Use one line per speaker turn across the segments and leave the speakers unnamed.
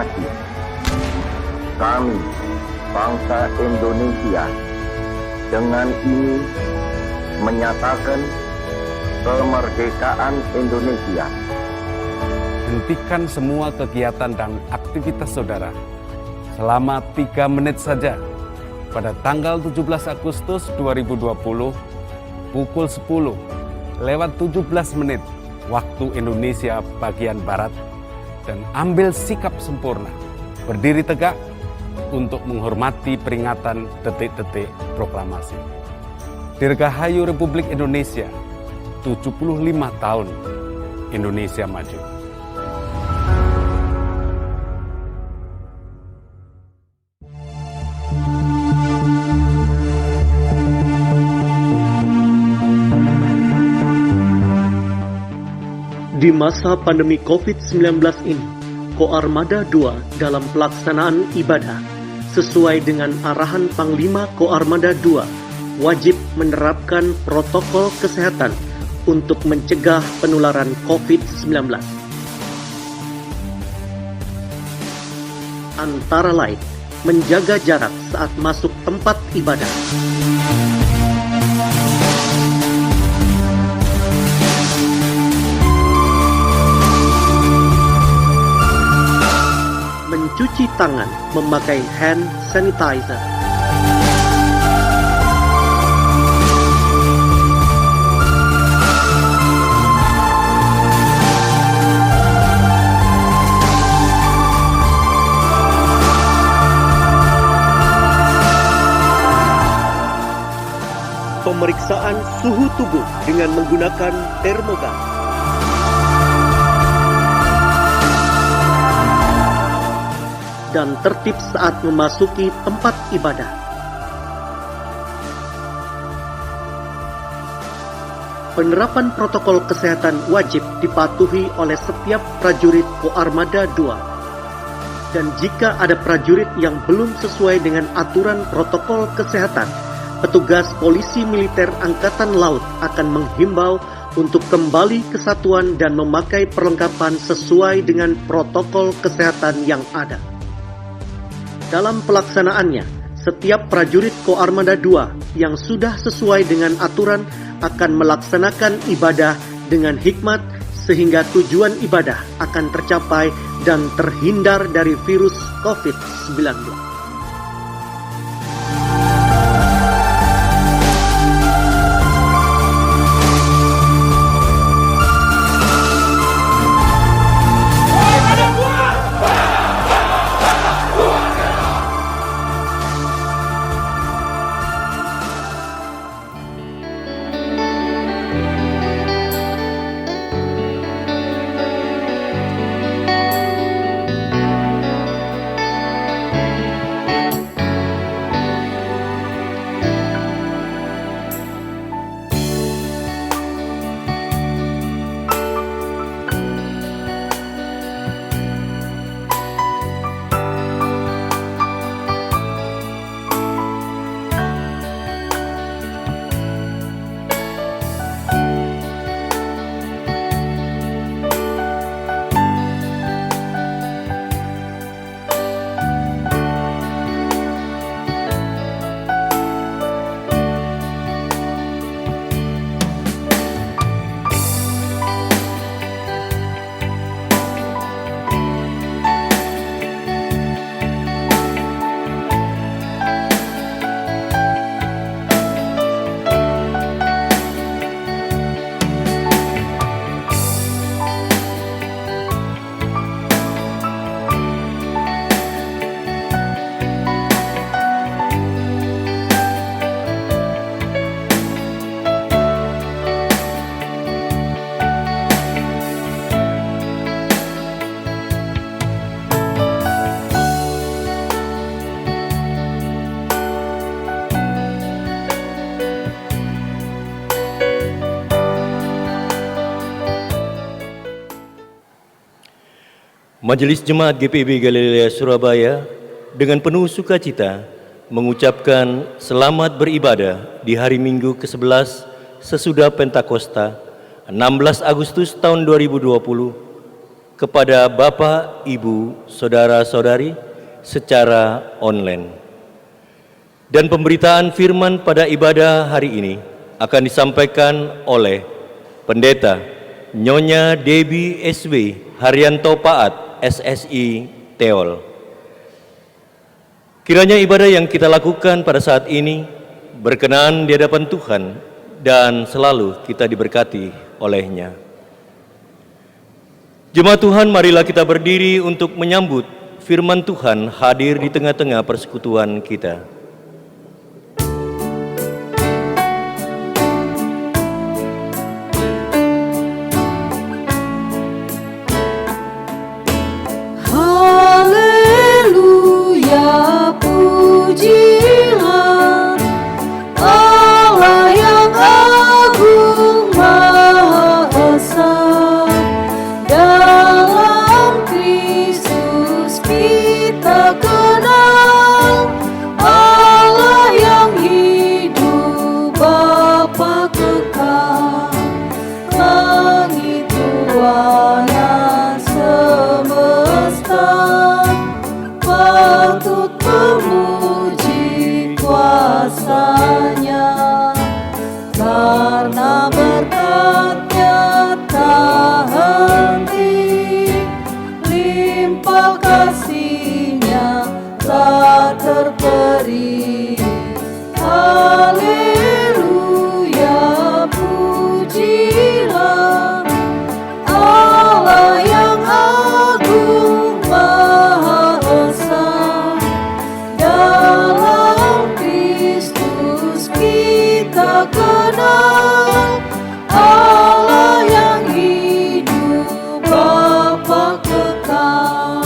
proklamasi. Kami, bangsa Indonesia, dengan ini menyatakan kemerdekaan Indonesia.
Hentikan semua kegiatan dan aktivitas saudara selama 3 menit saja pada tanggal 17 Agustus 2020 pukul 10:17 waktu Indonesia bagian Barat dan ambil sikap sempurna, berdiri tegak untuk menghormati peringatan detik-detik proklamasi. Dirgahayu Republik Indonesia, 75 tahun Indonesia maju.
Di masa pandemi COVID-19 ini, Koarmada II dalam pelaksanaan ibadah sesuai dengan arahan Panglima Koarmada II wajib menerapkan protokol kesehatan untuk mencegah penularan COVID-19. Antara lain, menjaga jarak saat masuk tempat ibadah, mencuci tangan memakai hand sanitizer, pemeriksaan suhu tubuh dengan menggunakan termogan, dan tertib saat memasuki tempat ibadah. Penerapan protokol kesehatan wajib dipatuhi oleh setiap prajurit Koarmada II. Dan jika ada prajurit yang belum sesuai dengan aturan protokol kesehatan, petugas Polisi Militer Angkatan Laut akan menghimbau untuk kembali ke satuan dan memakai perlengkapan sesuai dengan protokol kesehatan yang ada. Dalam pelaksanaannya, setiap prajurit Koarmada II yang sudah sesuai dengan aturan akan melaksanakan ibadah dengan hikmat sehingga tujuan ibadah akan tercapai dan terhindar dari virus COVID-19.
Majelis Jemaat GPIB Galilea Surabaya dengan penuh sukacita mengucapkan selamat beribadah di hari Minggu ke-11 sesudah Pentakosta 16 Agustus tahun 2020 kepada Bapak, Ibu, Saudara-saudari secara online. Dan pemberitaan firman pada ibadah hari ini akan disampaikan oleh Pendeta Nyonya Debbie SW Haryanto Paat, SSI Teol. Kiranya ibadah yang kita lakukan pada saat ini berkenan di hadapan Tuhan dan selalu kita diberkati oleh-Nya. Jemaat Tuhan, marilah kita berdiri untuk menyambut firman Tuhan hadir di tengah-tengah persekutuan kita.
Haleluya, pujilah Allah yang agung maha esa. Dalam Kristus kita kenal Allah yang hidup, Bapa kekal. Langit buana semesta patut memuji kuasa-Nya, karena berkat-Nya tak henti, limpah kasih-Nya tak terperi. Haleluya, pujilah Allah yang agung maha esa. Dalam Kristus kita kenal Allah yang hidup, Bapa kekal.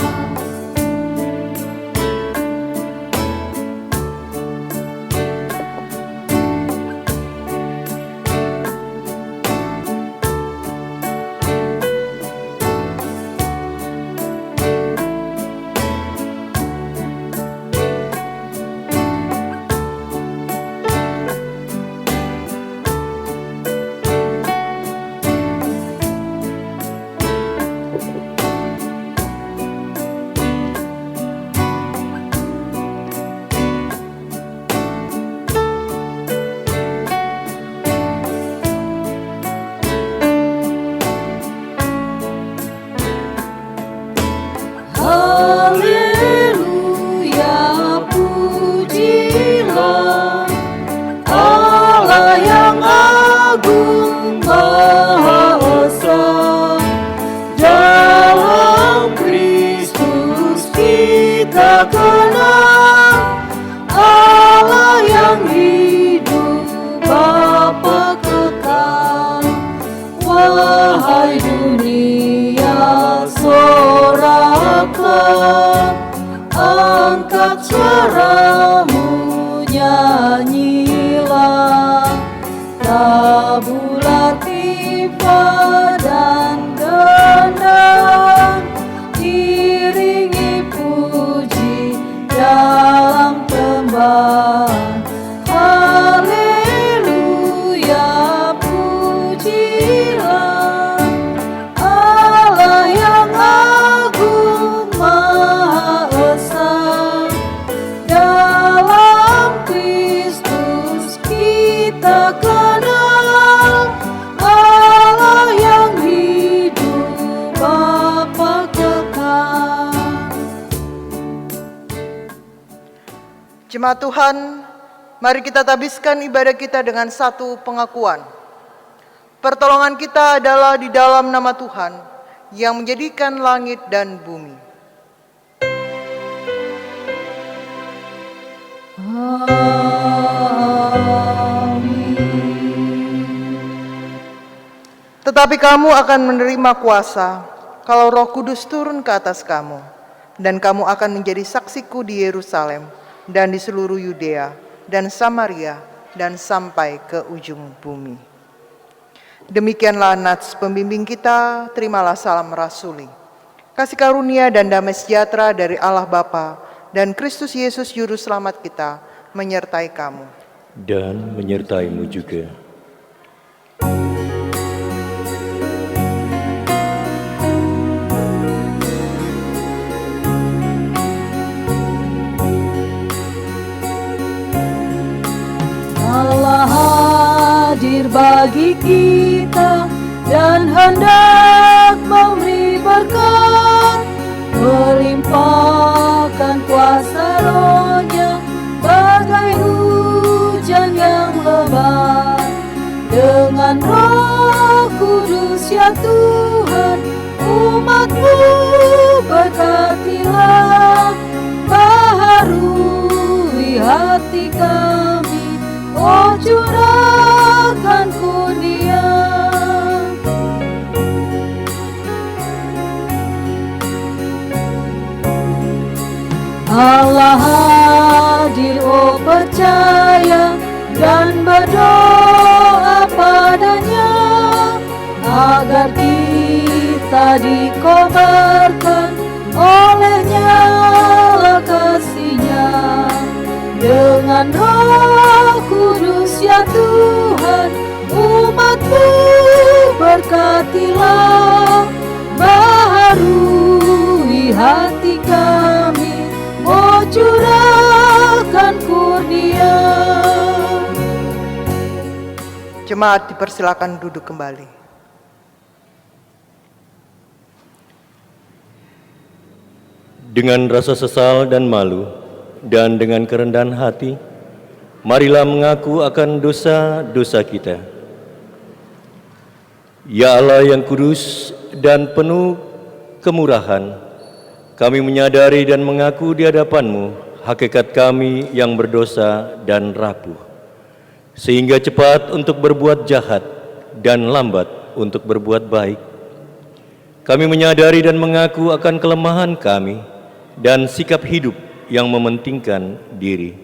Haleluya, pujilah Allah yang agung maha esa. Dalam Kristus kita kenal Allah yang hidup, Bapa kekal. Wahai dunia, soraklah, angkat suaramu, nyanyilah. Tabula tiba dan gendang, iringi puji dalam tembang. Haleluya, pujilah Allah yang agung maha esa. Dalam Kristus kita kenal Allah yang hidup, Bapa kekal.
Jemaat Tuhan, mari kita tabiskan ibadah kita dengan satu pengakuan. Pertolongan kita adalah di dalam nama Tuhan yang menjadikan langit dan bumi. Tetapi kamu akan menerima kuasa kalau Roh Kudus turun ke atas kamu, dan kamu akan menjadi saksiku di Yerusalem dan di seluruh Yudea dan Samaria dan sampai ke ujung bumi. Demikianlah nats pembimbing kita. Terimalah salam rasuli. Kasih karunia dan damai sejahtera dari Allah Bapa dan Kristus Yesus Juru Selamat kita menyertai kamu.
Dan menyertaimu juga.
bagi kita dan hendak memberi berkat, melimpahkan kuasa Roh-Nya bagai hujan yang lebat. Dengan Roh Kudus ya Tuhan, umat-Mu berkatilah, baharui hati kami, oh curahkan kurnia. Allah hadir, oh percaya dan berdoa padanya, agar kita dikobarkan oleh nyala kasih-Nya. Dengan Roh Kudus ya Tuhan, umat-Mu berkatilah, baharui hati kami, oh curahkan kurnia.
Jemaat dipersilakan duduk kembali.
Dengan rasa sesal dan malu, dan dengan kerendahan hati, marilah mengaku akan dosa-dosa kita. Ya Allah yang kudus dan penuh kemurahan, kami menyadari dan mengaku di hadapan-Mu hakikat kami yang berdosa dan rapuh, sehingga cepat untuk berbuat jahat dan lambat untuk berbuat baik. Kami menyadari dan mengaku akan kelemahan kami dan sikap hidup yang mementingkan diri.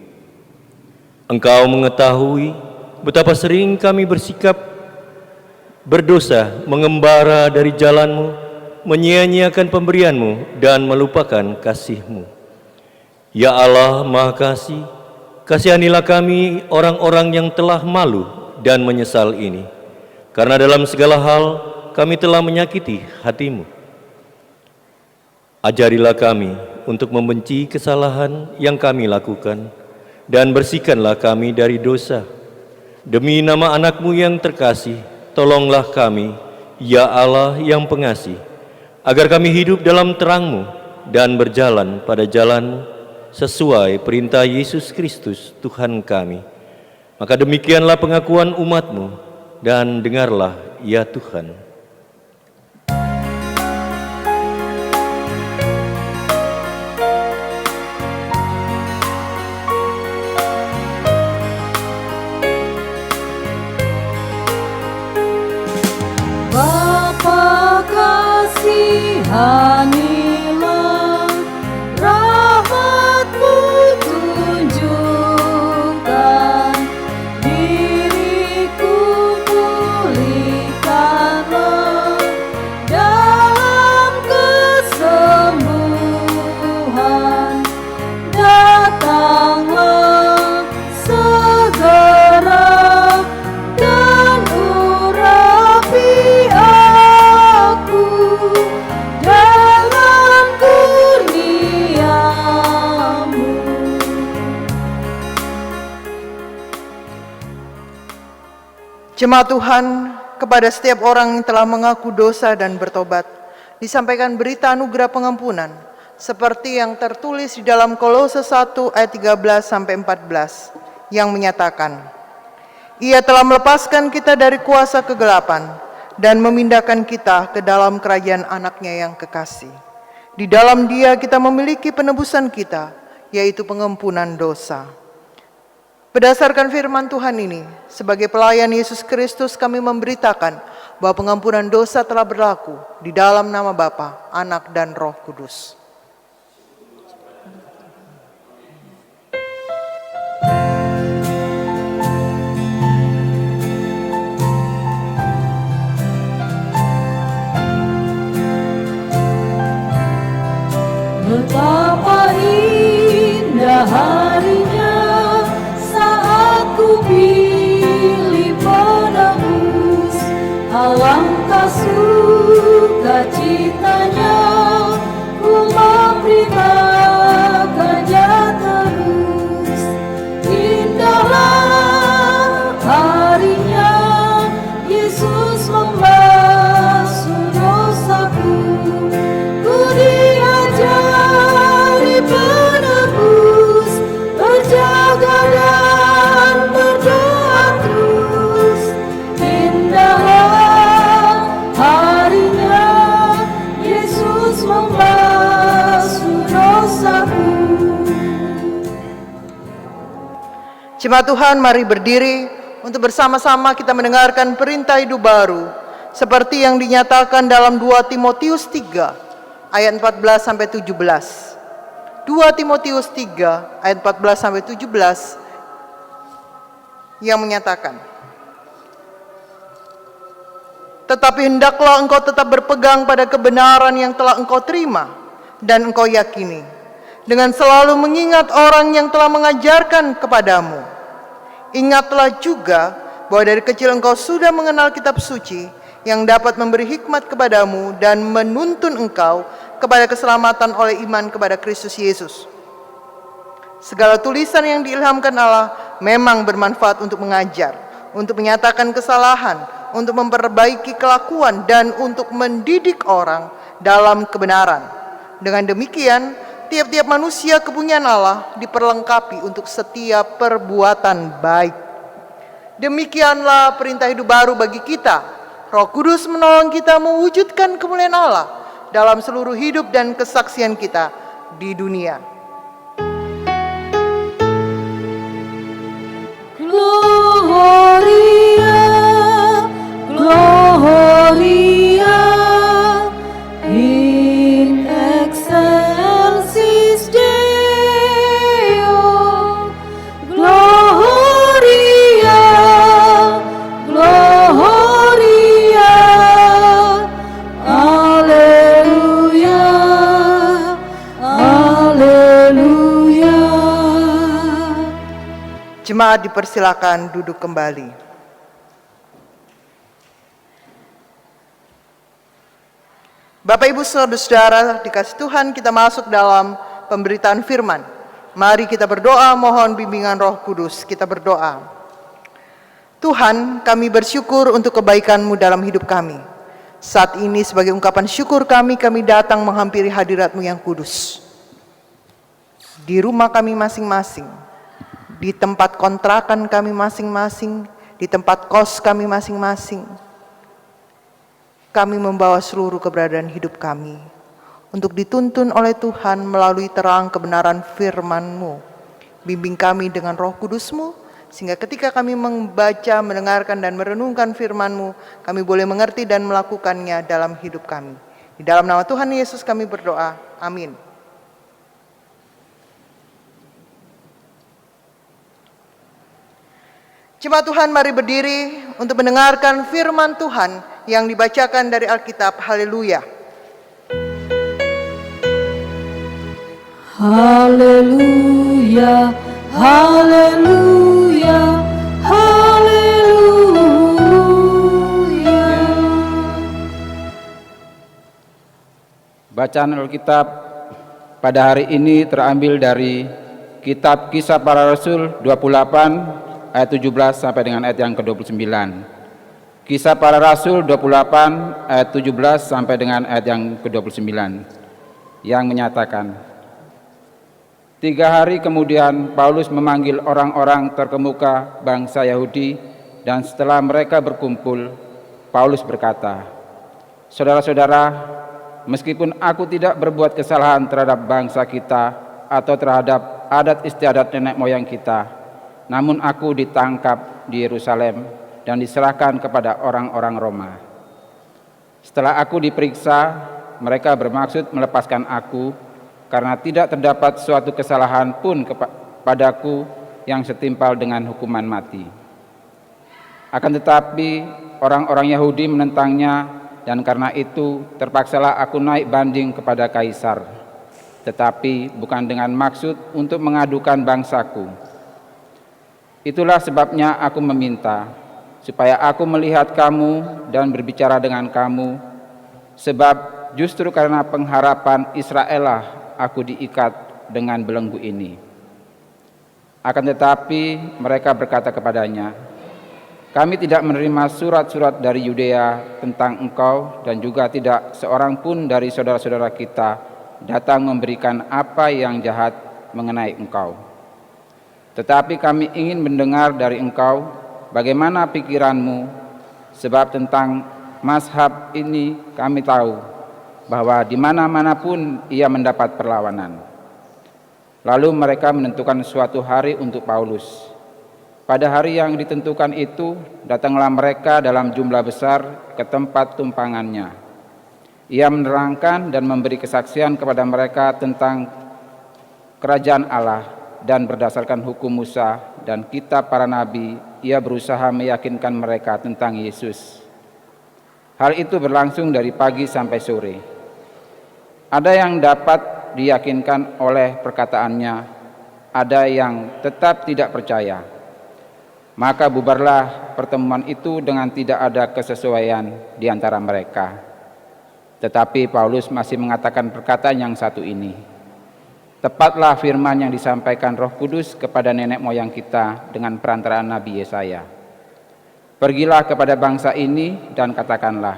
Engkau mengetahui betapa sering kami bersikap berdosa, mengembara dari jalan-Mu, menyia-nyiakan pemberian-Mu dan melupakan kasih-Mu. Ya Allah Maha Kasih, kasihanilah kami orang-orang yang telah malu dan menyesal ini, karena dalam segala hal kami telah menyakiti hati-Mu. Ajarilah kami untuk membenci kesalahan yang kami lakukan, dan bersihkanlah kami dari dosa. Demi nama anak-Mu yang terkasih, tolonglah kami, ya Allah yang pengasih, agar kami hidup dalam terang-Mu dan berjalan pada jalan sesuai perintah Yesus Kristus Tuhan kami. Maka demikianlah pengakuan umat-Mu, dan dengarlah ya Tuhan.
Bapa kasihanilah, rahmat-Mu tunjukkan, diriku pulihkanlah, dalam kesembuhan datanglah segera, dan urapi aku dengan kurnia-Mu.
Jemaat Tuhan, kepada setiap orang yang telah mengaku dosa dan bertobat, disampaikan berita anugerah pengampunan, seperti yang tertulis di dalam Kolose 1 ayat 13-14, yang menyatakan, Ia telah melepaskan kita dari kuasa kegelapan dan memindahkan kita ke dalam kerajaan anaknya yang kekasih. Di dalam Dia kita memiliki penebusan kita, yaitu pengampunan dosa. Berdasarkan firman Tuhan ini, sebagai pelayan Yesus Kristus kami memberitakan bahwa pengampunan dosa telah berlaku di dalam nama Bapa, Anak, dan Roh Kudus.
Betapa indah harinya saat ku pilih penebus, alangkah sukacitanya ku
Jemaat Tuhan, mari berdiri untuk bersama-sama kita mendengarkan perintah hidup baru seperti yang dinyatakan dalam 2 Timotius 3 ayat 14 sampai 17. 2 Timotius 3 ayat 14 sampai 17 yang menyatakan, tetapi hendaklah engkau tetap berpegang pada kebenaran yang telah engkau terima dan engkau yakini, dengan selalu mengingat orang yang telah mengajarkan kepadamu. Ingatlah juga bahwa dari kecil engkau sudah mengenal kitab suci yang dapat memberi hikmat kepadamu dan menuntun engkau kepada keselamatan oleh iman kepada Kristus Yesus. Segala tulisan yang diilhamkan Allah memang bermanfaat untuk mengajar, untuk menyatakan kesalahan, untuk memperbaiki kelakuan, dan untuk mendidik orang dalam kebenaran. Dengan demikian, tiap-tiap manusia kepunyaan Allah diperlengkapi untuk setiap perbuatan baik. Demikianlah perintah hidup baru bagi kita. Roh Kudus menolong kita mewujudkan kemuliaan Allah dalam seluruh hidup dan kesaksian kita di dunia.
Gloria, Gloria, in excelsis Deo. Gloria, Gloria, Alleluia, Alleluia.
Jemaat dipersilakan duduk kembali. Bapak Ibu Saudara-saudara dikasih Tuhan, kita masuk dalam pemberitaan firman. Mari kita berdoa, mohon bimbingan Roh Kudus. Kita berdoa. Tuhan, kami bersyukur untuk kebaikan-Mu dalam hidup kami. Saat ini sebagai ungkapan syukur kami datang menghampiri hadirat-Mu yang kudus. Di rumah kami masing-masing, di tempat kontrakan kami masing-masing, di tempat kos kami masing-masing, kami membawa seluruh keberadaan hidup kami untuk dituntun oleh Tuhan melalui terang kebenaran firman-Mu. Bimbing kami dengan Roh Kudus-Mu, sehingga ketika kami membaca, mendengarkan, dan merenungkan firman-Mu, kami boleh mengerti dan melakukannya dalam hidup kami. Di dalam nama Tuhan Yesus kami berdoa. Amin. Jemaat Tuhan, mari berdiri untuk mendengarkan firman Tuhan yang dibacakan dari Alkitab. Haleluya.
Haleluya, haleluya, haleluya.
Bacaan Alkitab pada hari ini terambil dari Kitab Kisah Para Rasul 28 ayat 17 sampai dengan ayat yang ke-29. Kisah Para Rasul 28 ayat 17 sampai dengan ayat yang ke-29 yang menyatakan, 3 hari kemudian Paulus memanggil orang-orang terkemuka bangsa Yahudi, dan setelah mereka berkumpul, Paulus berkata, "Saudara-saudara, meskipun aku tidak berbuat kesalahan terhadap bangsa kita atau terhadap adat istiadat nenek moyang kita, namun aku ditangkap di Yerusalem dan diserahkan kepada orang-orang Roma. Setelah aku diperiksa, mereka bermaksud melepaskan aku karena tidak terdapat suatu kesalahan pun kepadaku yang setimpal dengan hukuman mati. Akan tetapi orang-orang Yahudi menentangnya, dan karena itu terpaksalah aku naik banding kepada Kaisar, tetapi bukan dengan maksud untuk mengadukan bangsaku. Itulah sebabnya aku meminta supaya aku melihat kamu dan berbicara dengan kamu, sebab justru karena pengharapan Israel lah aku diikat dengan belenggu ini." Akan tetapi mereka berkata kepadanya, "Kami tidak menerima surat-surat dari Yudea tentang engkau, dan juga tidak seorang pun dari saudara-saudara kita datang memberikan apa yang jahat mengenai engkau. Tetapi kami ingin mendengar dari engkau bagaimana pikiranmu, sebab tentang mazhab ini kami tahu bahwa di mana-mana pun ia mendapat perlawanan." Lalu mereka menentukan suatu hari untuk Paulus. Pada hari yang ditentukan itu, datanglah mereka dalam jumlah besar ke tempat tumpangannya. Ia menerangkan dan memberi kesaksian kepada mereka tentang kerajaan Allah, dan berdasarkan hukum Musa dan kitab para nabi, ia berusaha meyakinkan mereka tentang Yesus. Hal itu berlangsung dari pagi sampai sore. Ada yang dapat diyakinkan oleh perkataannya, ada yang tetap tidak percaya. Maka bubarlah pertemuan itu dengan tidak ada kesesuaian di antara mereka. Tetapi Paulus masih mengatakan perkataan yang satu ini. Tepatlah firman yang disampaikan Roh Kudus kepada nenek moyang kita dengan perantaraan Nabi Yesaya. Pergilah kepada bangsa ini dan katakanlah,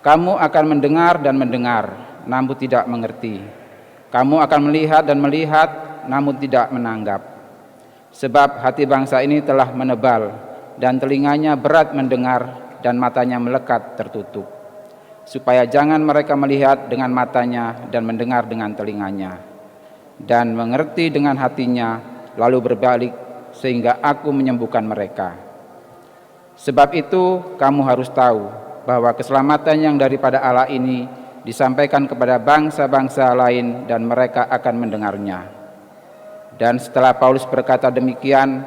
kamu akan mendengar dan mendengar, namun tidak mengerti. Kamu akan melihat dan melihat, namun tidak menanggap. Sebab hati bangsa ini telah menebal, dan telinganya berat mendengar, dan matanya melekat tertutup, supaya jangan mereka melihat dengan matanya dan mendengar dengan telinganya, dan mengerti dengan hatinya, lalu berbalik sehingga aku menyembuhkan mereka. Sebab itu kamu harus tahu bahwa keselamatan yang daripada Allah ini disampaikan kepada bangsa-bangsa lain, dan mereka akan mendengarnya. Dan setelah Paulus berkata demikian,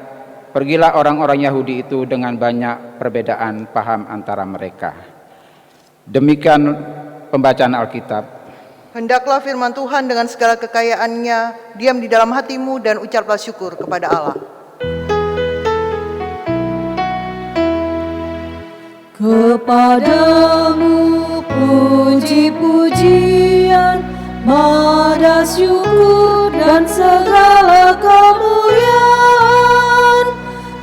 pergilah orang-orang Yahudi itu dengan banyak perbedaan paham antara mereka. Demikian pembacaan Alkitab.
Hendaklah firman Tuhan dengan segala kekayaannya diam di dalam hatimu, dan ucaplah syukur kepada Allah.
Kepadamu puji-pujian, nada syukur dan segala kemuliaan,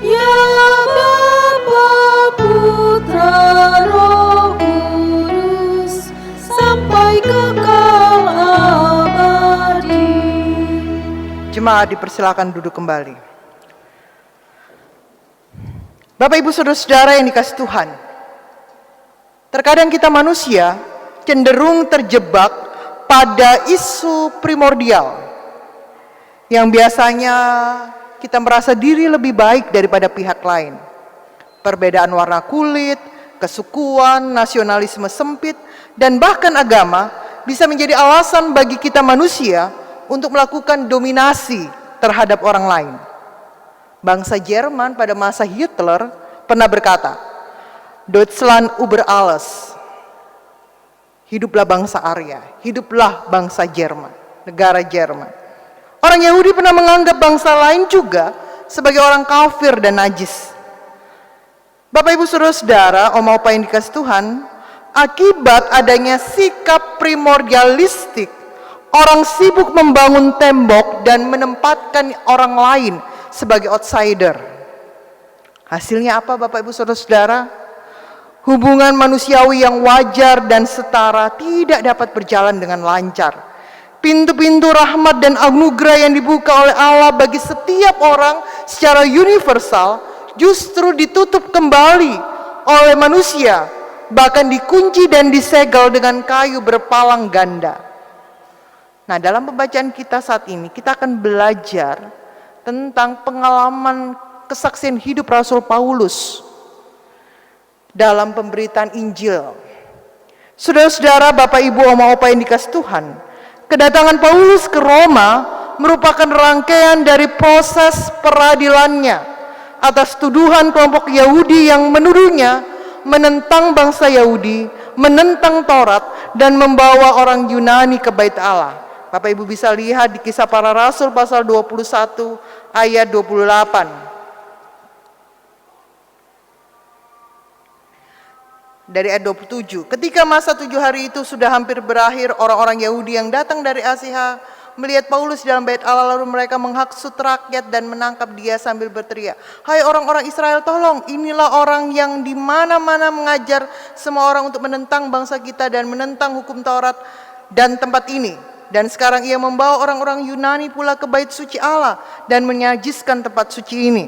ya Bapa, Putra, Roh Kudus, sampai kekal abadi.
Jemaat dipersilakan duduk kembali. Bapak, Ibu, Saudara-saudara yang dikasihi Tuhan, terkadang kita manusia cenderung terjebak pada isu primordial yang biasanya kita merasa diri lebih baik daripada pihak lain. Perbedaan warna kulit, kesukuan, nasionalisme sempit, dan bahkan agama bisa menjadi alasan bagi kita manusia untuk melakukan dominasi terhadap orang lain. Bangsa Jerman pada masa Hitler pernah berkata, Deutschland über alles. Hiduplah bangsa Arya, hiduplah bangsa Jerman, negara Jerman. Orang Yahudi pernah menganggap bangsa lain juga sebagai orang kafir dan najis. Bapak, Ibu, Saudara-saudara, Om Opa yang dikasihi Tuhan, akibat adanya sikap primordialistik, orang sibuk membangun tembok dan menempatkan orang lain sebagai outsider. Hasilnya apa, Bapak, Ibu, Saudara-saudara? Hubungan manusiawi yang wajar dan setara tidak dapat berjalan dengan lancar. Pintu-pintu rahmat dan anugerah yang dibuka oleh Allah bagi setiap orang secara universal justru ditutup kembali oleh manusia, bahkan dikunci dan disegel dengan kayu berpalang ganda. Nah, dalam pembacaan kita saat ini, kita akan belajar tentang pengalaman kesaksian hidup Rasul Paulus dalam pemberitaan Injil. Saudara-saudara, Bapak, Ibu, Oma, Opa yang dikasihi Tuhan, kedatangan Paulus ke Roma merupakan rangkaian dari proses peradilannya atas tuduhan kelompok Yahudi yang menuduhnya menentang bangsa Yahudi, menentang Taurat, dan membawa orang Yunani ke Bait Allah. Bapak, Ibu bisa lihat di Kisah Para Rasul pasal 21 ayat 28. Dari ayat 27, ketika masa 7 hari itu sudah hampir berakhir, orang-orang Yahudi yang datang dari Asia melihat Paulus dalam Bait Allah, lalu mereka menghasut rakyat dan menangkap dia sambil berteriak, "Hai orang-orang Israel, tolong, inilah orang yang di mana-mana mengajar semua orang untuk menentang bangsa kita dan menentang hukum Taurat dan tempat ini. Dan sekarang ia membawa orang-orang Yunani pula ke bait suci Allah dan menajiskan tempat suci ini."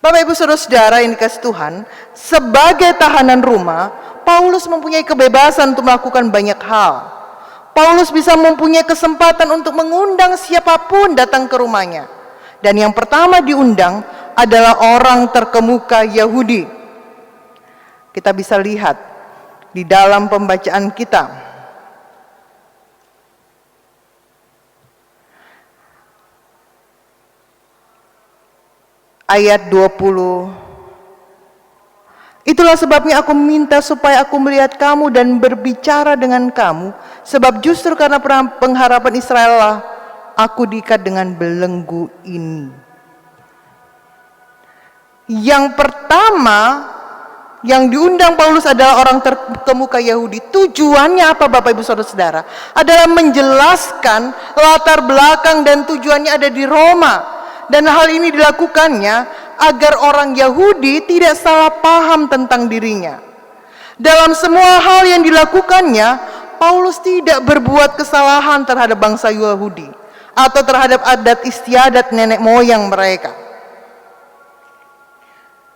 Bapak, Ibu, Saudara-saudara yang dikasihi Tuhan, sebagai tahanan Roma, Paulus mempunyai kebebasan untuk melakukan banyak hal. Paulus bisa mempunyai kesempatan untuk mengundang siapapun datang ke rumahnya. Dan yang pertama diundang adalah orang terkemuka Yahudi. Kita bisa lihat di dalam pembacaan kita. Ayat 20. Itulah sebabnya aku minta supaya aku melihat kamu dan berbicara dengan kamu, sebab justru karena pengharapan Israel lah aku diikat dengan belenggu ini. Yang pertama yang diundang Paulus adalah orang terkemuka Yahudi. Tujuannya apa Bapak Ibu Saudara-saudara? Adalah menjelaskan latar belakang dan tujuannya ada di Roma. Dan hal ini dilakukannya agar orang Yahudi tidak salah paham tentang dirinya. Dalam semua hal yang dilakukannya, Paulus tidak berbuat kesalahan terhadap bangsa Yahudi atau terhadap adat istiadat nenek moyang mereka.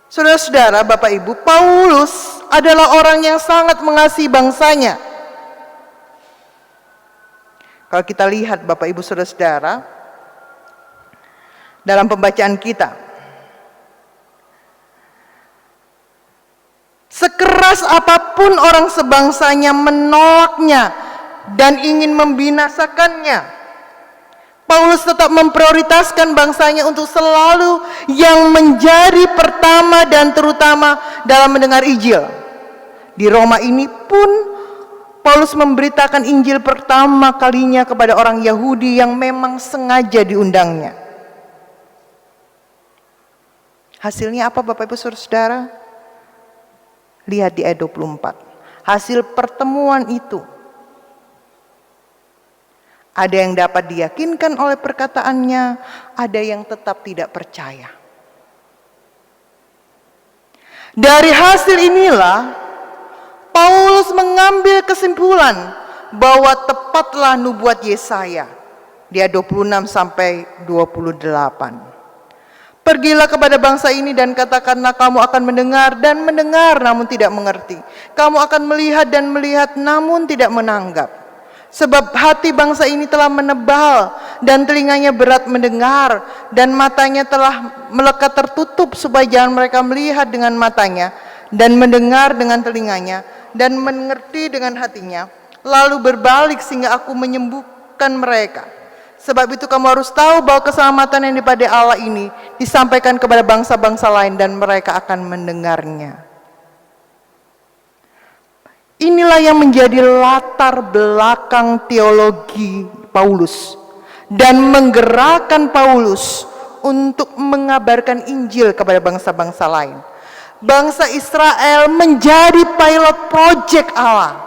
Saudara-saudara, Bapak Ibu, Paulus adalah orang yang sangat mengasihi bangsanya. Kalau kita lihat Bapak Ibu Saudara-saudara, dalam pembacaan kita, sekeras apapun orang sebangsanya menolaknya dan ingin membinasakannya, Paulus tetap memprioritaskan bangsanya untuk selalu yang menjadi pertama dan terutama dalam mendengar Injil. Di Roma ini pun Paulus memberitakan Injil pertama kalinya kepada orang Yahudi yang memang sengaja diundangnya. Hasilnya apa Bapak Ibu Saudara? Lihat di ayat 24. Hasil pertemuan itu, ada yang dapat diyakinkan oleh perkataannya, ada yang tetap tidak percaya. Dari hasil inilah Paulus mengambil kesimpulan bahwa tepatlah nubuat Yesaya di ayat 26 sampai 28. Pergilah kepada bangsa ini dan katakanlah, kamu akan mendengar dan mendengar namun tidak mengerti. Kamu akan melihat dan melihat namun tidak menanggap. Sebab hati bangsa ini telah menebal dan telinganya berat mendengar dan matanya telah melekat tertutup supaya jangan mereka melihat dengan matanya dan mendengar dengan telinganya dan mengerti dengan hatinya, lalu berbalik sehingga aku menyembuhkan mereka. Sebab itu kamu harus tahu bahwa keselamatan yang daripada Allah ini disampaikan kepada bangsa-bangsa lain dan mereka akan mendengarnya. Inilah yang menjadi latar belakang teologi Paulus dan menggerakkan Paulus untuk mengabarkan Injil kepada bangsa-bangsa lain. Bangsa Israel menjadi pilot project Allah.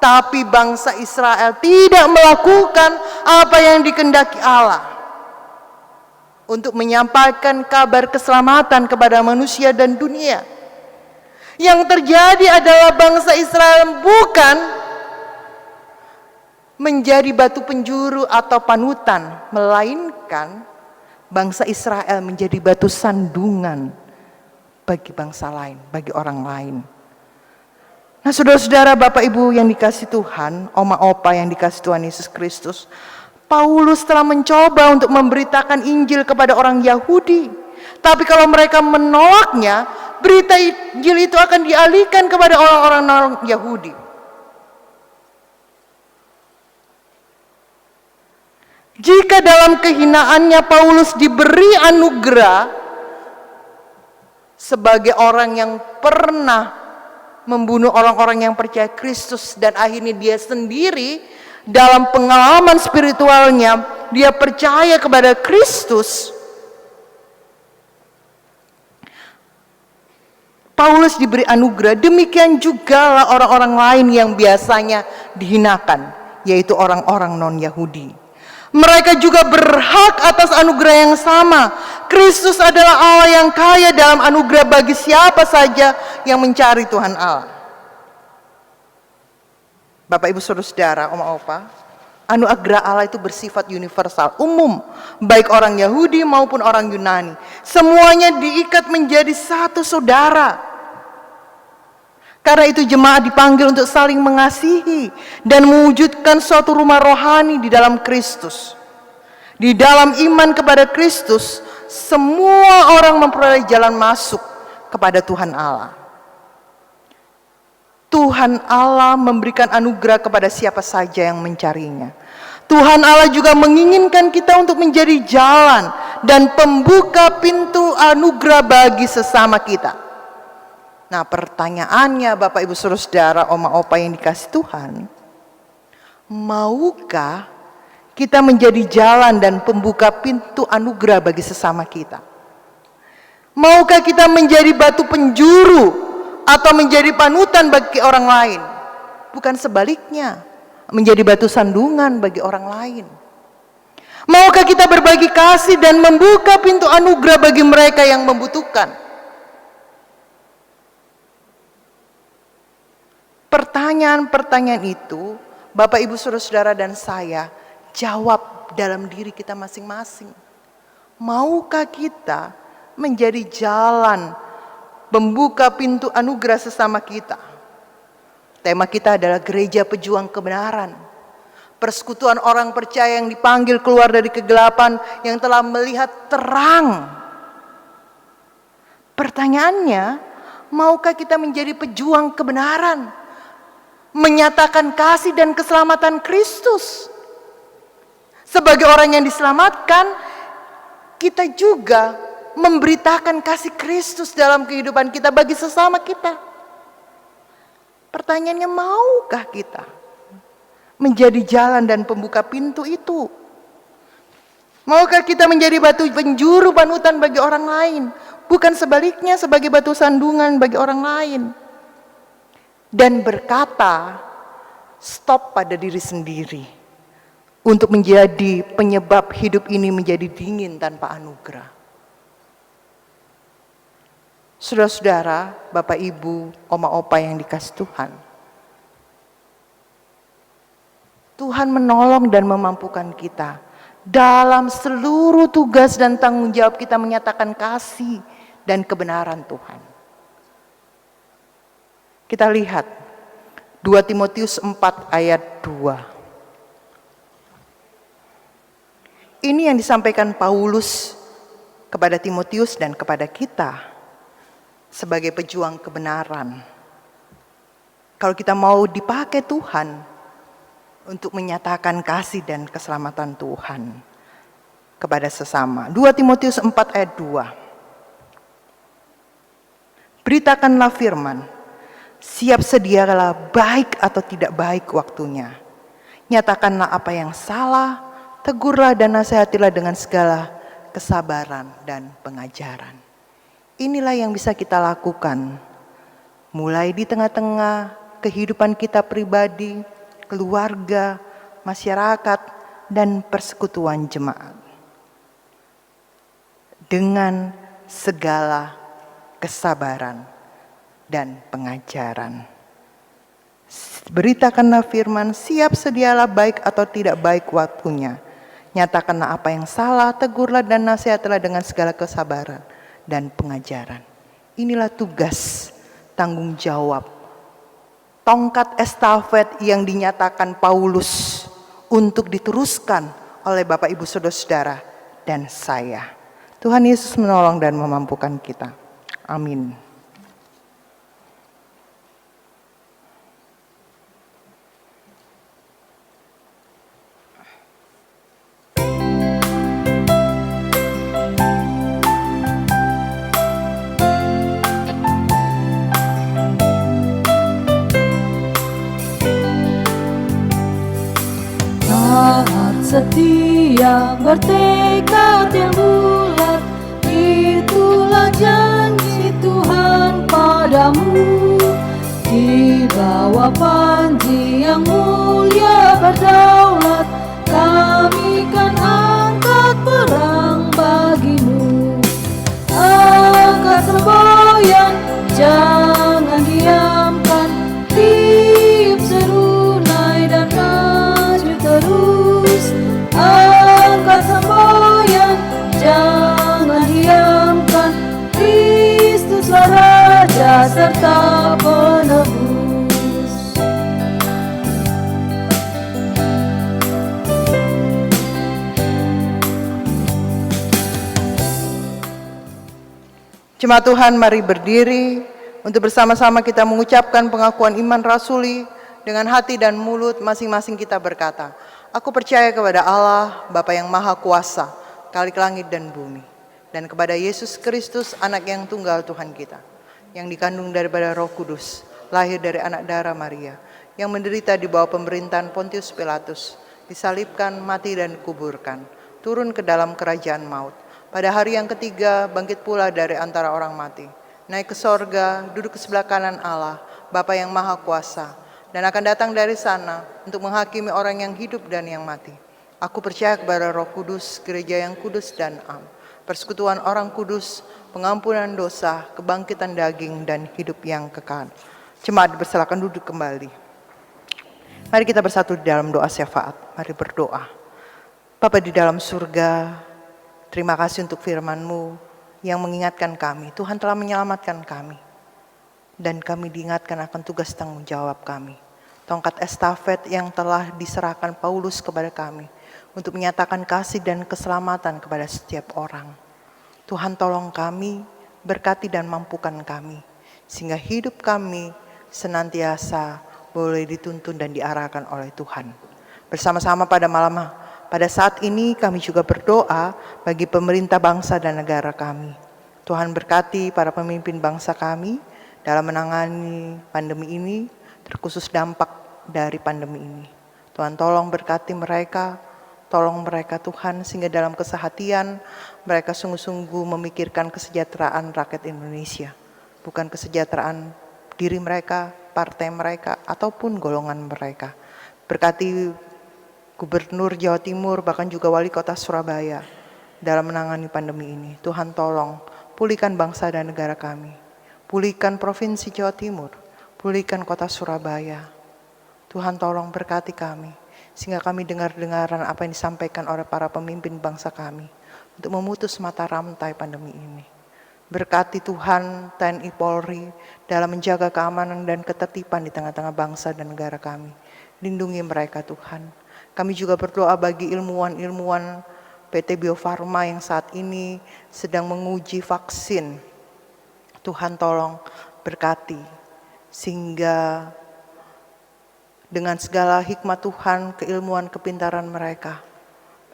Tapi bangsa Israel tidak melakukan apa yang dikehendaki Allah untuk menyampaikan kabar keselamatan kepada manusia dan dunia. Yang terjadi adalah bangsa Israel bukan menjadi batu penjuru atau panutan, melainkan bangsa Israel menjadi batu sandungan bagi bangsa lain, bagi orang lain. Nah, saudara-saudara, Bapak Ibu yang dikasihi Tuhan, oma opa yang dikasihi Tuhan Yesus Kristus, Paulus telah mencoba untuk memberitakan Injil kepada orang Yahudi. Tapi kalau mereka menolaknya, berita Injil itu akan dialihkan kepada orang-orang non-Yahudi. Jika dalam kehinaannya Paulus diberi anugerah sebagai orang yang pernah membunuh orang-orang yang percaya Kristus, dan akhirnya dia sendiri dalam pengalaman spiritualnya dia percaya kepada Kristus, Paulus diberi anugerah. Demikian juga lah orang-orang lain yang biasanya dihinakan, yaitu orang-orang non-Yahudi. Mereka juga berhak atas anugerah yang sama. Kristus adalah Allah yang kaya dalam anugerah bagi siapa saja yang mencari Tuhan Allah. Bapak Ibu Saudara-saudara, Oma Opa, anugerah Allah itu bersifat universal, umum, baik orang Yahudi maupun orang Yunani. Semuanya diikat menjadi satu saudara. Karena itu jemaat dipanggil untuk saling mengasihi dan mewujudkan suatu rumah rohani di dalam Kristus. Di dalam iman kepada Kristus, semua orang memperoleh jalan masuk kepada Tuhan Allah. Tuhan Allah memberikan anugerah kepada siapa saja yang mencarinya. Tuhan Allah juga menginginkan kita untuk menjadi jalan dan pembuka pintu anugerah bagi sesama kita. Nah, pertanyaannya Bapak Ibu Saudara, Oma Opa yang dikasih Tuhan, maukah kita menjadi jalan dan pembuka pintu anugerah bagi sesama kita? Maukah kita menjadi batu penjuru atau menjadi panutan bagi orang lain? Bukan sebaliknya, menjadi batu sandungan bagi orang lain. Maukah kita berbagi kasih dan membuka pintu anugerah bagi mereka yang membutuhkan? Pertanyaan-pertanyaan itu, Bapak Ibu Saudara dan saya jawab dalam diri kita masing-masing. Maukah kita menjadi jalan membuka pintu anugerah sesama kita? Tema kita adalah Gereja Pejuang Kebenaran. Persekutuan orang percaya yang dipanggil keluar dari kegelapan yang telah melihat terang. Pertanyaannya, maukah kita menjadi pejuang kebenaran? Menyatakan kasih dan keselamatan Kristus. Sebagai orang yang diselamatkan, kita juga memberitakan kasih Kristus dalam kehidupan kita bagi sesama kita. Pertanyaannya, maukah kita menjadi jalan dan pembuka pintu itu? Maukah kita menjadi batu penjuru panutan bagi orang lain, bukan sebaliknya sebagai batu sandungan bagi orang lain? Dan berkata, stop pada diri sendiri untuk menjadi penyebab hidup ini menjadi dingin tanpa anugerah. Saudara-saudara, Bapak Ibu, Oma Opa yang dikasih Tuhan, Tuhan menolong dan memampukan kita dalam seluruh tugas dan tanggung jawab kita menyatakan kasih dan kebenaran Tuhan. Kita lihat 2 Timotius 4 ayat 2. Ini yang disampaikan Paulus kepada Timotius dan kepada kita sebagai pejuang kebenaran. Kalau kita mau dipakai Tuhan untuk menyatakan kasih dan keselamatan Tuhan kepada sesama. 2 Timotius 4 ayat 2. Beritakanlah firman, siap sedialah baik atau tidak baik waktunya. Nyatakanlah apa yang salah, tegurlah dan nasihatilah dengan segala kesabaran dan pengajaran. Inilah yang bisa kita lakukan, mulai di tengah-tengah kehidupan kita pribadi, keluarga, masyarakat, dan persekutuan jemaat. Dengan segala kesabaran dan pengajaran. Beritakanlah firman, siap sedialah baik atau tidak baik waktunya. Nyatakanlah apa yang salah, tegurlah dan nasihatlah dengan segala kesabaran dan pengajaran. Inilah tugas, tanggung jawab, tongkat estafet yang dinyatakan Paulus untuk diteruskan oleh Bapak Ibu Saudara-saudara dan saya. Tuhan Yesus menolong dan memampukan kita. Amin.
Setia bertekad yang bulat, itulah janji Tuhan padamu. Di bawah panji yang mulia berdaulat, kami kan angkat perang bagimu. Angkat semboyan, jangan diamkan, tiup serunai dan maju terus. Angkat semboyan, jangan diamkan, Kristuslah Raja serta penebus.
Jemaat Tuhan, mari berdiri untuk bersama-sama kita mengucapkan pengakuan iman rasuli dengan hati dan mulut masing-masing kita berkata, aku percaya kepada Allah, Bapa yang Maha Kuasa, Khalik langit dan bumi, dan kepada Yesus Kristus, anak yang tunggal Tuhan kita, yang dikandung daripada Roh Kudus, lahir dari anak darah Maria, yang menderita di bawah pemerintahan Pontius Pilatus, disalibkan, mati dan dikuburkan, turun ke dalam kerajaan maut. Pada hari yang ketiga, bangkit pula dari antara orang mati, naik ke sorga, duduk ke sebelah kanan Allah, Bapa yang Maha Kuasa, dan akan datang dari sana untuk menghakimi orang yang hidup dan yang mati. Aku percaya kepada Roh Kudus, gereja yang kudus dan am, persekutuan orang kudus, pengampunan dosa, kebangkitan daging, dan hidup yang kekal. Jemaat dipersilakan duduk kembali. Mari kita bersatu di dalam doa syafaat. Mari berdoa. Bapa di dalam surga, terima kasih untuk firman-Mu yang mengingatkan kami. Tuhan telah menyelamatkan kami. Dan kami diingatkan akan tugas tanggung jawab kami. Tongkat estafet yang telah diserahkan Paulus kepada kami untuk menyatakan kasih dan keselamatan kepada setiap orang. Tuhan tolong kami, berkati dan mampukan kami, sehingga hidup kami senantiasa boleh dituntun dan diarahkan oleh Tuhan. Bersama-sama pada saat ini kami juga berdoa bagi pemerintah bangsa dan negara kami. Tuhan berkati para pemimpin bangsa kami dalam menangani pandemi ini, terkhusus dampak dari pandemi ini. Tuhan tolong berkati mereka, tolong mereka Tuhan, sehingga dalam kesehatian mereka sungguh-sungguh memikirkan kesejahteraan rakyat Indonesia, bukan kesejahteraan diri mereka, partai mereka, ataupun golongan mereka. Berkati Gubernur Jawa Timur, bahkan juga Wali Kota Surabaya dalam menangani pandemi ini. Tuhan tolong pulihkan bangsa dan negara kami, pulihkan Provinsi Jawa Timur, pulihkan Kota Surabaya. Tuhan tolong berkati kami, sehingga kami dengar-dengaran apa yang disampaikan oleh para pemimpin bangsa kami untuk memutus mata rantai pandemi ini. Berkati Tuhan TNI Polri dalam menjaga keamanan dan ketertiban di tengah-tengah bangsa dan negara kami. Lindungi mereka Tuhan. Kami juga berdoa bagi ilmuwan-ilmuwan PT Bio Farma yang saat ini sedang menguji vaksin. Tuhan tolong berkati, sehingga dengan segala hikmat Tuhan, keilmuan, kepintaran mereka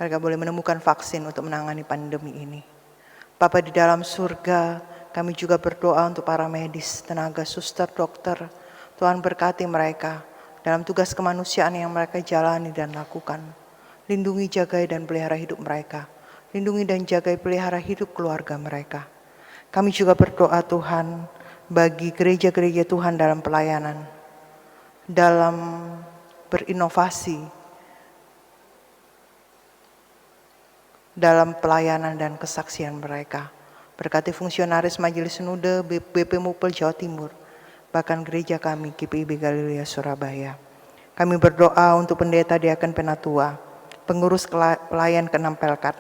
boleh menemukan vaksin untuk menangani pandemi ini. Bapa di dalam surga, kami juga berdoa untuk para medis, tenaga, suster, dokter. Tuhan berkati mereka dalam tugas kemanusiaan yang mereka jalani dan lakukan. Lindungi, jagai, dan pelihara hidup mereka. Lindungi dan jagai, pelihara hidup keluarga mereka. Kami juga berdoa Tuhan bagi gereja-gereja Tuhan dalam pelayanan, dalam berinovasi, dalam pelayanan dan kesaksian mereka. Berkati fungsionaris Majelis Sinode BP Mupel Jawa Timur, bahkan gereja kami GPIB Galilea Surabaya. Kami berdoa untuk pendeta diaken penatua, pengurus pelayan ke-6 Pelkat,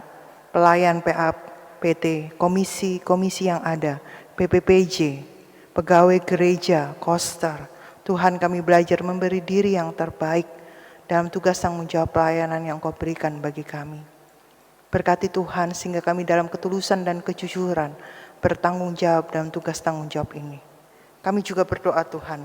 pelayan PAPT, komisi yang ada, PPPJ, pegawai gereja, koster. Tuhan, kami belajar memberi diri yang terbaik dalam tugas tanggung jawab pelayanan yang Kau berikan bagi kami. Berkati Tuhan sehingga kami dalam ketulusan dan kejujuran bertanggung jawab dalam tugas tanggung jawab ini. Kami juga berdoa Tuhan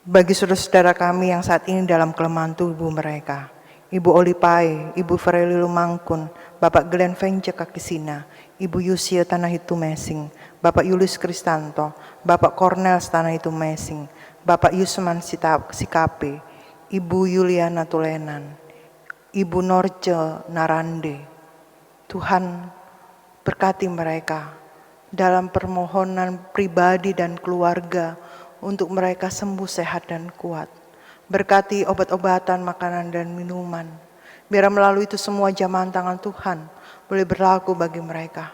bagi saudara-saudara kami yang saat ini dalam kelemahan tubuh mereka. Ibu Olipai, Ibu Freli Lumangkun, Bapak Glenn Venje Kakisina, Ibu Yusia Tanahitu Mesing, Bapak Yulius Kristanto, Bapak Cornel Tanahitu Mesing, Bapak Yusman Sikape, Ibu Yuliana Tulenan, Ibu Norce Narande. Tuhan berkati mereka dalam permohonan pribadi dan keluarga untuk mereka sembuh, sehat dan kuat. Berkati obat-obatan, makanan dan minuman. Biar melalui itu semua jamahan tangan Tuhan boleh berlaku bagi mereka.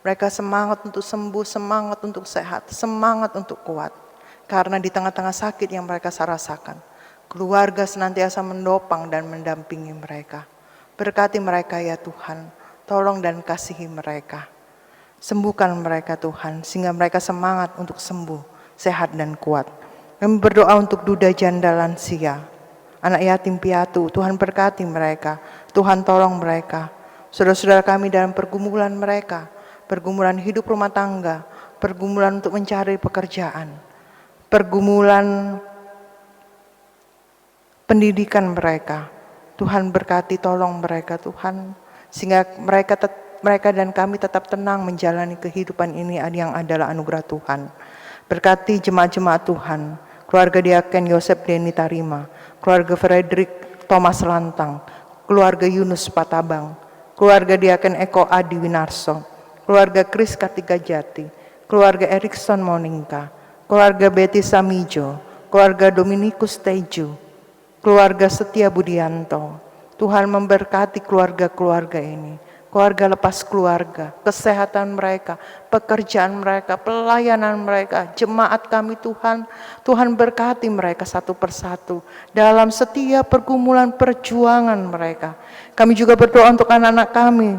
Mereka semangat untuk sembuh, semangat untuk sehat, semangat untuk kuat. Karena di tengah-tengah sakit yang mereka rasakan, keluarga senantiasa mendopang dan mendampingi mereka. Berkati mereka ya Tuhan, tolong dan kasihi mereka. Sembuhkan mereka Tuhan, sehingga mereka semangat untuk sembuh, sehat dan kuat. Kami berdoa untuk duda janda lansia, anak yatim piatu. Tuhan berkati mereka, Tuhan tolong mereka saudara-saudara kami dalam pergumulan mereka, pergumulan hidup rumah tangga, pergumulan untuk mencari pekerjaan, pergumulan pendidikan mereka. Tuhan berkati, tolong mereka Tuhan, sehingga mereka dan kami tetap tenang menjalani kehidupan ini yang adalah anugerah Tuhan. Berkati jemaat-jemaat Tuhan, keluarga Diaken Yosef Deni Tarima, keluarga Frederick Thomas Lantang, keluarga Yunus Patabang, keluarga Diaken Eko Adi Winarso, keluarga Kris Kartika Jati, keluarga Erikson Monika, keluarga Betty Samijo, keluarga Dominikus Teju, keluarga Setia Budianto. Tuhan memberkati keluarga-keluarga ini, keluarga lepas keluarga, kesehatan mereka, pekerjaan mereka, pelayanan mereka, jemaat kami Tuhan. Tuhan berkati mereka satu persatu dalam setiap pergumulan perjuangan mereka. Kami juga berdoa untuk anak-anak kami,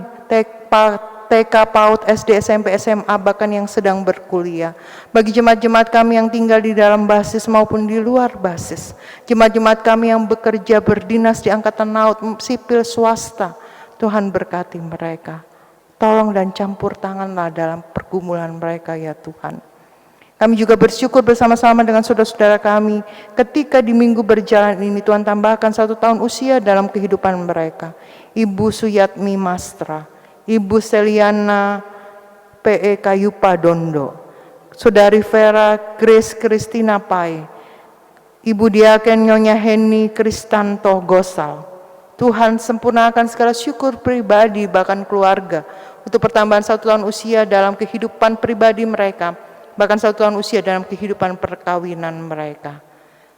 TK, PAUD, SD, SMP, SMA, bahkan yang sedang berkuliah. Bagi jemaat-jemaat kami yang tinggal di dalam basis maupun di luar basis. Jemaat-jemaat kami yang bekerja berdinas di Angkatan Laut, sipil, swasta. Tuhan berkati mereka. Tolong dan campur tanganlah dalam pergumulan mereka ya Tuhan. Kami juga bersyukur bersama-sama dengan saudara-saudara kami ketika di minggu berjalan ini Tuhan tambahkan 1 tahun usia dalam kehidupan mereka. Ibu Suyatmi Mastra, Ibu Seliana P.E. Kayupa Dondo, Saudari Vera Grace Kristina Pai, Ibu Diaken Nyonya Heni Kristanto Gosal. Tuhan sempurnakan segala syukur pribadi bahkan keluarga untuk pertambahan 1 tahun usia dalam kehidupan pribadi mereka, bahkan 1 tahun usia dalam kehidupan perkawinan mereka.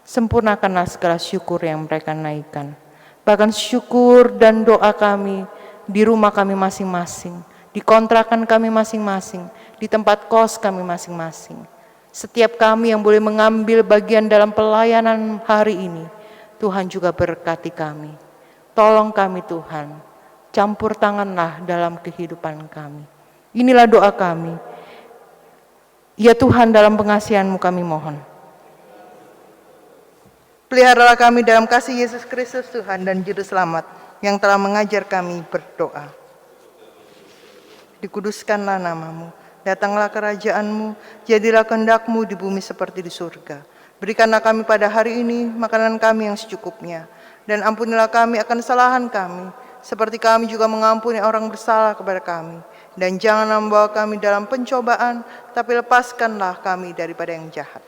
Sempurnakanlah segala syukur yang mereka naikkan. Bahkan syukur dan doa kami di rumah kami masing-masing, di kontrakan kami masing-masing, di tempat kos kami masing-masing. Setiap kami yang boleh mengambil bagian dalam pelayanan hari ini, Tuhan juga berkati kami. Tolong kami Tuhan, campur tanganlah dalam kehidupan kami. Inilah doa kami. Ya Tuhan, dalam pengasihan-Mu kami mohon. Peliharalah kami dalam kasih Yesus Kristus Tuhan dan Juru Selamat yang telah mengajar kami berdoa. Dikuduskanlah nama-Mu, datanglah kerajaan-Mu, jadilah kehendak-Mu di bumi seperti di surga. Berikanlah kami pada hari ini makanan kami yang secukupnya, dan ampunilah kami akan kesalahan kami, seperti kami juga mengampuni orang bersalah kepada kami. Dan jangan membawa kami dalam pencobaan, tapi lepaskanlah kami daripada yang jahat.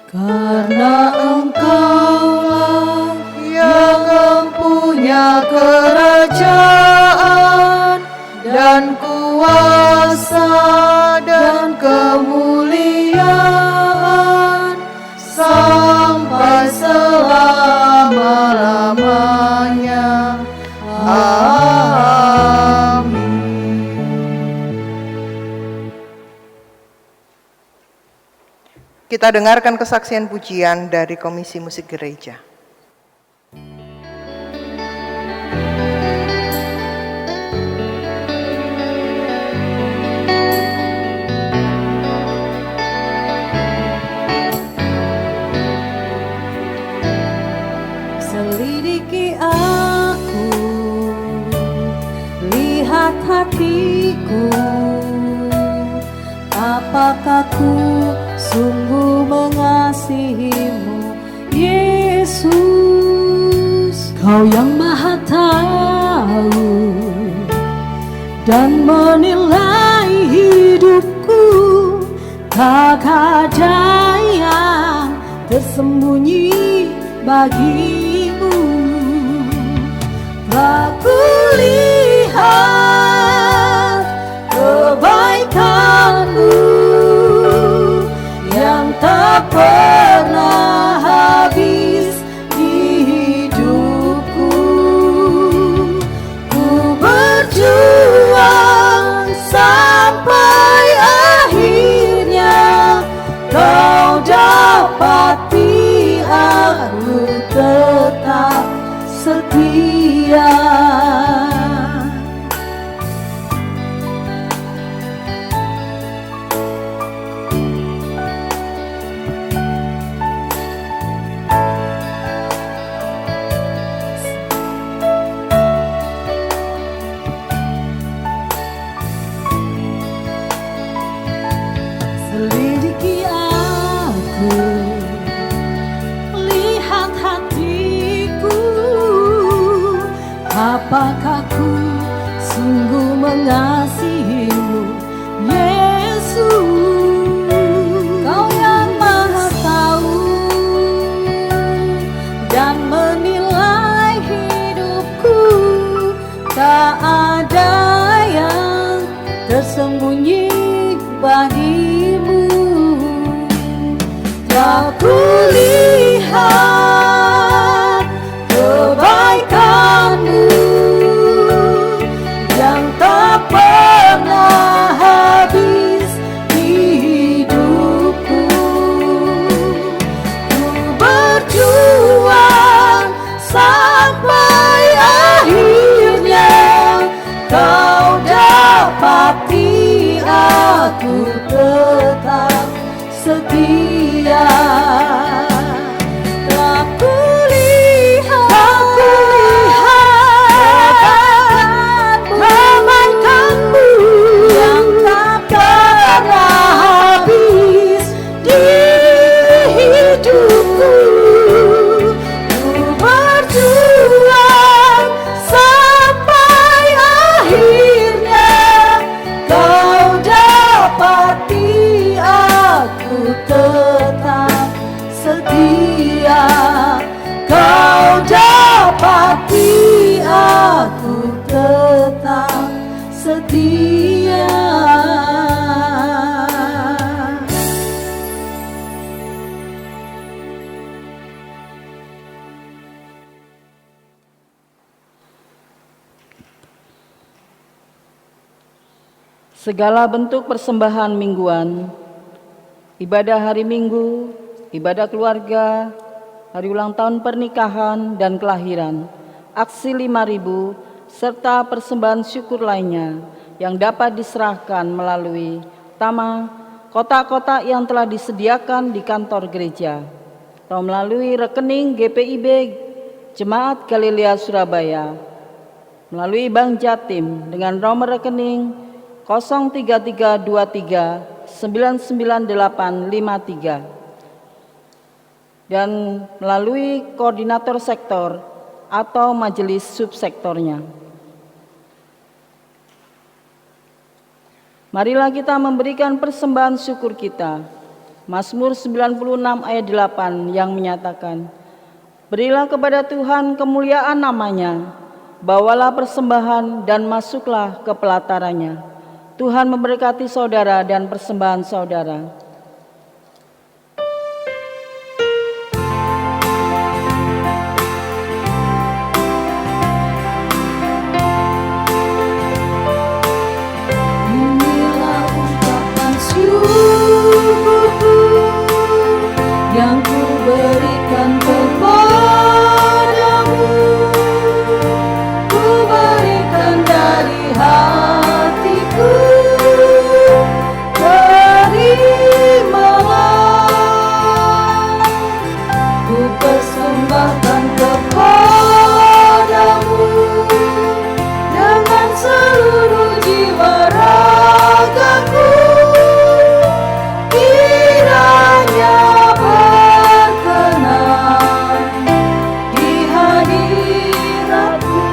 Karena Engkaulah yang mempunyai kerajaan dan kuasa dan kemuliaan sampai selama-lamanya. Amin.
Kita dengarkan kesaksian pujian dari Komisi Musik Gereja.
Selidiki aku, lihat hatiku, apakah ku sungguh mengasihimu, Yesus. Kau yang Maha Tahu dan menilai hidupku, tak ada yang tersembunyi bagimu. Aku lihat kebaikan-Mu yang tak pernah habis di hidupku. Ku berjuang sampai akhirnya Kau dapati aku tetap setia. apakah ku sungguh mengasihimu, Yesus? Kau yang maha tahu dan menilai hidupku, tak ada yang tersembunyi bagimu. Telah kulihat kebaikanmu yang tak pernah habis di hidupku. Ku berjuang sampai akhirnya kau dapati aku tetap setia. Telah kulihat kebaikanmu yang tak pernah habis di hidupku. Ku berjuang sampai akhirnya kau dapati aku tetap setia. Kau dapati aku tetap setia.
Segala bentuk persembahan mingguan, ibadah hari Minggu, ibadah keluarga, hari ulang tahun pernikahan dan kelahiran, aksi 5.000, serta persembahan syukur lainnya yang dapat diserahkan melalui tama kotak-kotak yang telah disediakan di kantor gereja atau melalui rekening GPIB Jemaat Galilea Surabaya, melalui Bank Jatim dengan nomor rekening 03323 99853 dan melalui koordinator sektor atau majelis subsektornya. Marilah kita memberikan persembahan syukur kita. Mazmur 96 ayat 8 yang menyatakan, berilah kepada Tuhan kemuliaan namanya, bawalah persembahan dan masuklah ke pelatarannya. Tuhan memberkati saudara dan persembahan saudara.
Inilah ungkapan syukurku yang ku berikan kepadamu. Ku berikan dari hatiku. Terimalah, ku persembahkan kepadamu dengan seluruh jiwa ragaku. Kiranya berkenan di hadiratmu.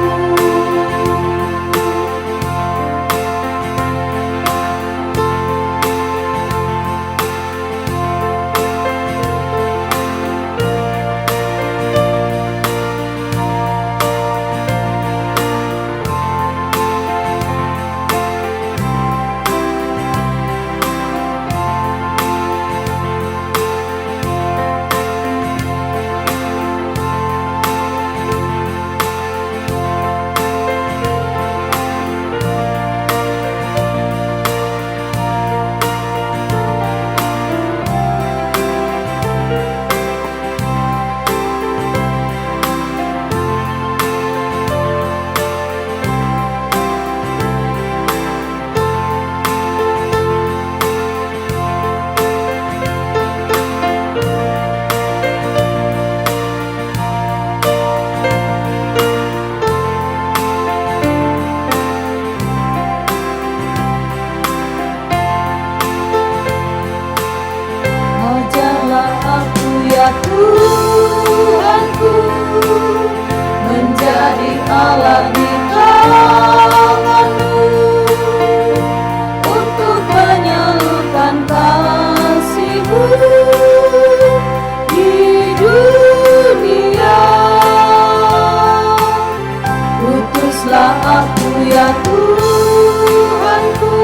ya Tuhanku,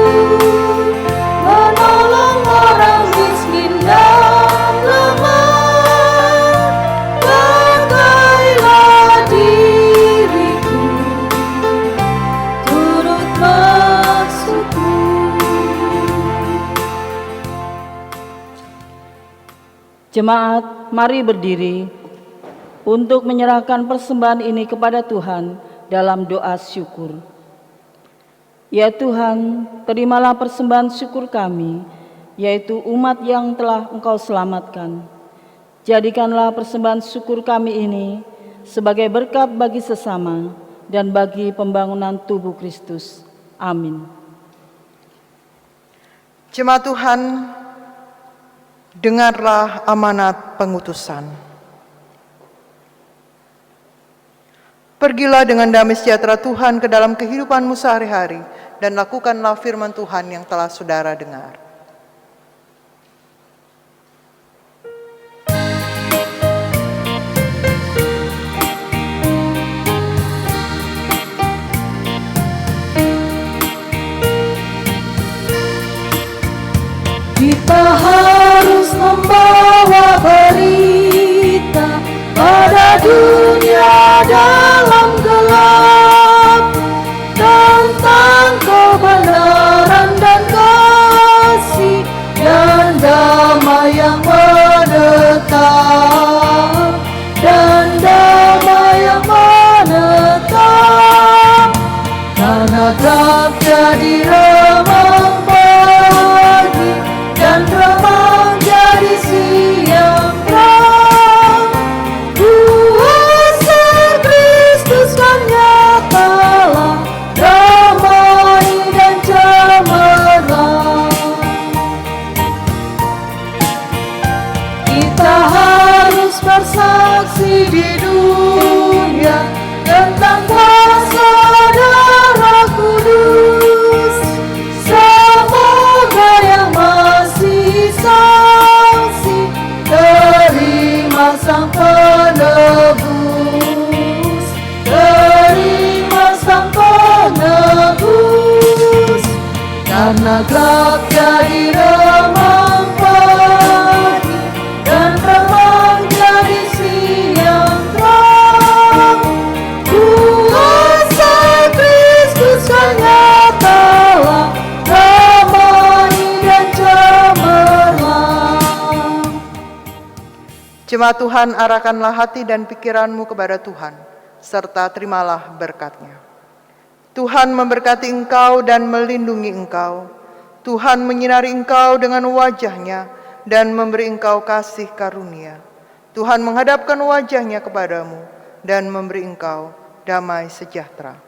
menolong orang miskin dan lemah. Pakailah diriku, turut maksudmu.
Jemaat, mari berdiri untuk menyerahkan persembahan ini kepada Tuhan dalam doa syukur. Ya Tuhan, terimalah persembahan syukur kami, yaitu umat yang telah Engkau selamatkan. Jadikanlah persembahan syukur kami ini sebagai berkat bagi sesama dan bagi pembangunan tubuh Kristus. Amin.
Jemaat Tuhan, dengarlah amanat pengutusan. Pergilah dengan damai sejahtera Tuhan ke dalam kehidupanmu sehari-hari, dan lakukanlah firman Tuhan yang telah saudara dengar.
Kita harus membawa berita pada dunia dalam gelap tentang kebenaran dan kasih dan damai yang menetap, dan damai yang menetap. Karena gelap jadi remang pagi dan remang jadi siang terang. Kuasa Kristus kan nyatalah, damai dan cemerlang. Kita harus bersaksi di dunia tentang kuasa Darah Kudus. Semoga yang masih saksi terima Sang Penebus, terima Sang Penebus. Karena gelap jadi remang pagi dan remang jadi siang terang. Kuasa Kristus kan nyatalah, damai dan cemerlang.
Jemaat Tuhan, arahkanlah hati dan pikiranmu kepada Tuhan, serta terimalah berkat-Nya. Tuhan memberkati engkau dan melindungi engkau. Tuhan menyinari engkau dengan wajah-Nya dan memberi engkau kasih karunia. Tuhan menghadapkan wajah-Nya kepadamu dan memberi engkau damai sejahtera.